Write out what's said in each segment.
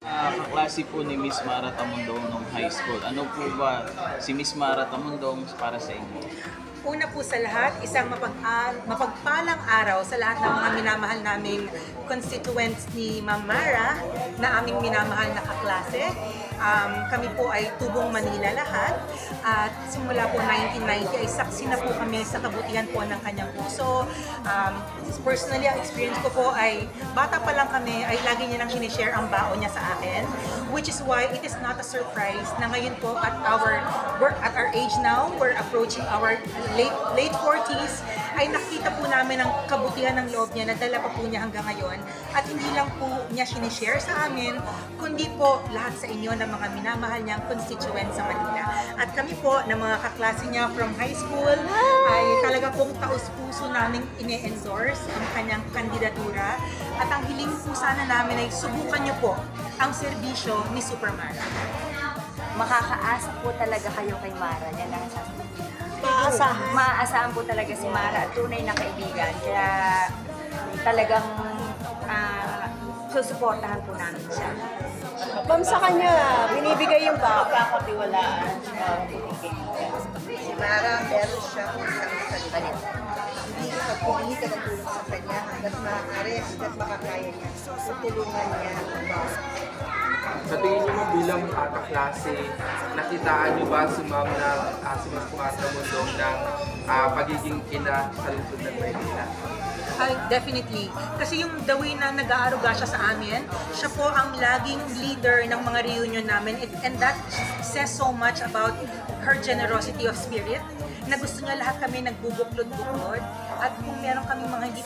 Kaklase po ni Miss Mara Tamundong nung high school. Ano po ba si Miss Mara Tamundong para sa inyo? Una po sa lahat, isang mapagpalang araw sa lahat ng mga minamahal naming constituents ni Ma'am Mara na aming minamahal na kaklase. Kami po ay tubong Manila lahat at simula po 1990 ay saksi na po kami sa kabutihan po ng kanyang puso. Personally, ang experience ko po ay bata pa lang kami ay lagi niya nang sinishare ang baon niya sa akin, which is why it is not a surprise na ngayon po at our age now, we're approaching our late 40s, ay nakita po namin ang kabutihan ng loob niya na dala pa po niya hanggang ngayon. At hindi lang po niya sinishare sa amin, kundi po lahat sa inyo ng mga minamahal niyang constituents sa Manila. At kami po, ng mga kaklase niya from high school, ay talaga pong taus-puso naming ine-endorse ang kanyang kandidatura. At ang hiling po sana namin ay subukan niyo po ang serbisyo ni Super Mara. Makakaasa po talaga kayo kay Mara. Yan ang sasabihin. Maaasahan po talaga si Mara at tunay na kaibigan. Kaya talagang susuportahan po namin siya. Ma'am, sa kanya, binibigay yung Pagkakatiwalaan siya. Si Mara, meron siya kung saan sa hindi magpili ka ng tulong sa kanya hanggat maaari, hanggat makakaya niya. Tutulungan niya ang bawat. Sa tingin niyo mo bilang kaklase, nakitaan niyo ba si Ma'am na si Miss Mara Tamundong ng pagiging ina sa lungsod ng Maynila? Definitely. Kasi yung the way na nag-aaruga siya sa amin, siya po ang laging leader ng mga reunion namin. And that says so much about her generosity of spirit, na gusto niya lahat kami nagbubuklod-buklod. At kung meron kaming mga hindi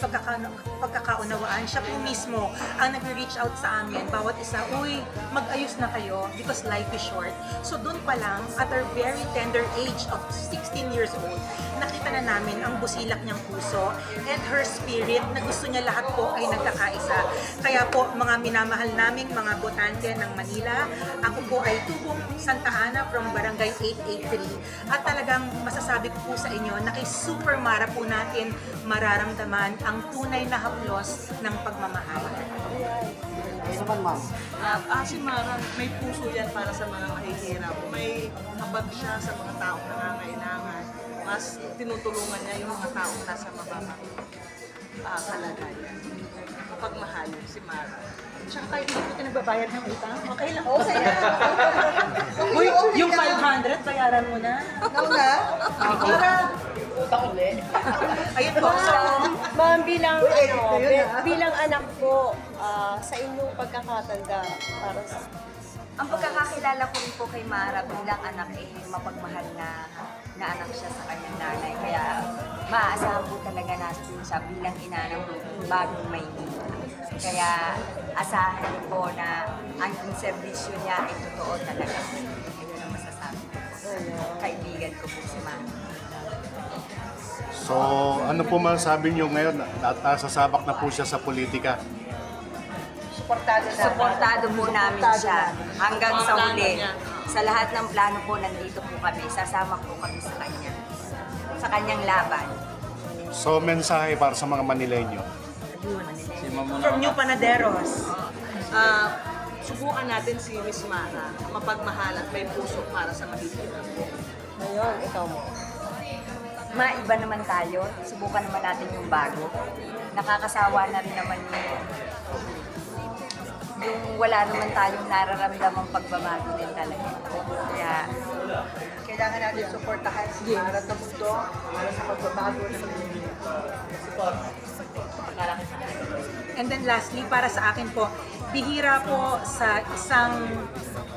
pagkakaunawaan, siya po mismo ang nag-reach out sa amin. Bawat isa, uy, mag-ayos na kayo because life is short. So doon pa lang, at our very tender age of 16 years old, nakita na namin ang busilak niyang puso and her spirit na gusto niya lahat po ay nagkakaisa. Kaya po, mga minamahal naming mga botante ng Manila, ako po ay tubong Santa Ana from Barangay 883. At talagang masasabi ko po sa inyo na kay Super Mara po natin mararamdaman ang tunay na haplos ng pagmamahal. Si Mara, may puso yan para sa mga mahihirap. May habag siya sa mga taong nangangailangan. Mas tinutulungan niya yung mga taong nasa mababang kalagayan. Mapagmahal si Mara. Tsaka kayo hindi ko nagbabayad ng utang. Okay lang. Oo, saya. Uy, yung 500, bayaran mo na. Ikaw na? Para, Utang ulit. ayun po. So, Ma'am, bilang anak po, sa inyong pagkakatanda, para sa... Ang pagkakakilala ko rin po kay Mara bilang anak mapagmahal na anak siya sa kanyang nanay. Kaya maaasahan po talaga natin siya bilang ina ng bagong Maynila. Kaya asahan niyo po na ang serbisyo niya ay totoo talaga. Ayun ang masasabi ko po. Kaibigan ko po si Mara. So, ano po masasabi niyo ngayon at sasabak na po siya sa politika? Suportado po namin siya hanggang sa huli. Sa lahat ng plano po, nandito po kami. Sasama po kami sa kanya. Sa kanyang laban. So, mensahe para sa mga Manileño. Si Ma'am Muna. from New Panaderos. Subukan natin si Miss Mara, mapagmahal at may puso para sa mahihirap. Ngayon, ikaw mo. Maiba naman tayo. Subukan naman natin yung bago. Nakakasawa na rin naman yung wala naman tayong nararamdamang pagbabago din talaga. Kaya Kailangan natin suportahan si Mara Tamundong para sa pagbabago ng Manila. And then lastly, para sa akin po, bihira po sa isang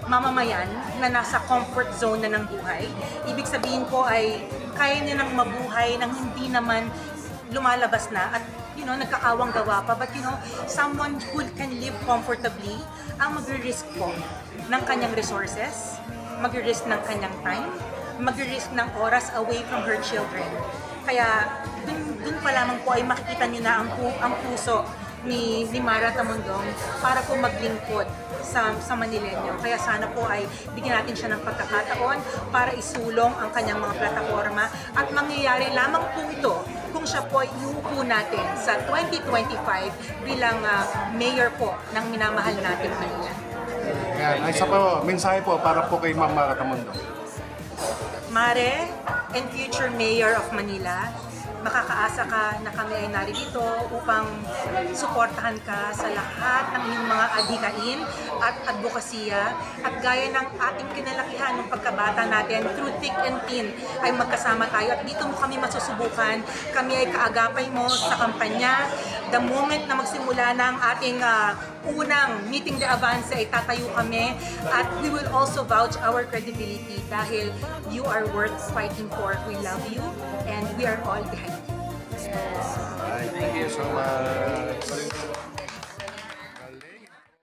mamamayan na nasa comfort zone na ng buhay. Ibig sabihin po ay kaya niya nang mabuhay nang hindi naman lumalabas na at nagkakawang gawa pa. But someone who can live comfortably ang magre-risk po ng kanyang resources, magre-risk ng kanyang time, magre-risk ng oras away from her children. Kaya dun pa lamang po ay makikita niyo na ang puso ni Mara Tamundong para po maglingkod sa Manileño. Kaya sana po ay bigyan natin siya ng pagkakataon para isulong ang kanyang mga plataforma at mangyayari lamang po ito kung siya po ay iuupo natin sa 2025 bilang mayor po ng minamahal nating Manila. Ayan, ay isa po, mensahe po para po kay Ma'am Mara Tamundong. Mare and future Mayor of Manila, makakaasa ka na kami ay narito upang suportahan ka sa lahat ng iyong mga adhikain at advokasya at gaya ng ating kinalakihan ng pagkabata natin through thick and thin ay magkasama tayo at dito mo kami masusubukan. Kami ay kaagapay mo sa kampanya. The moment na magsimula ng ating unang meeting de avance ay tatayo kami at we will also vouch our credibility dahil you are worth fighting for. We love you and we are all behind you. Thank you so much.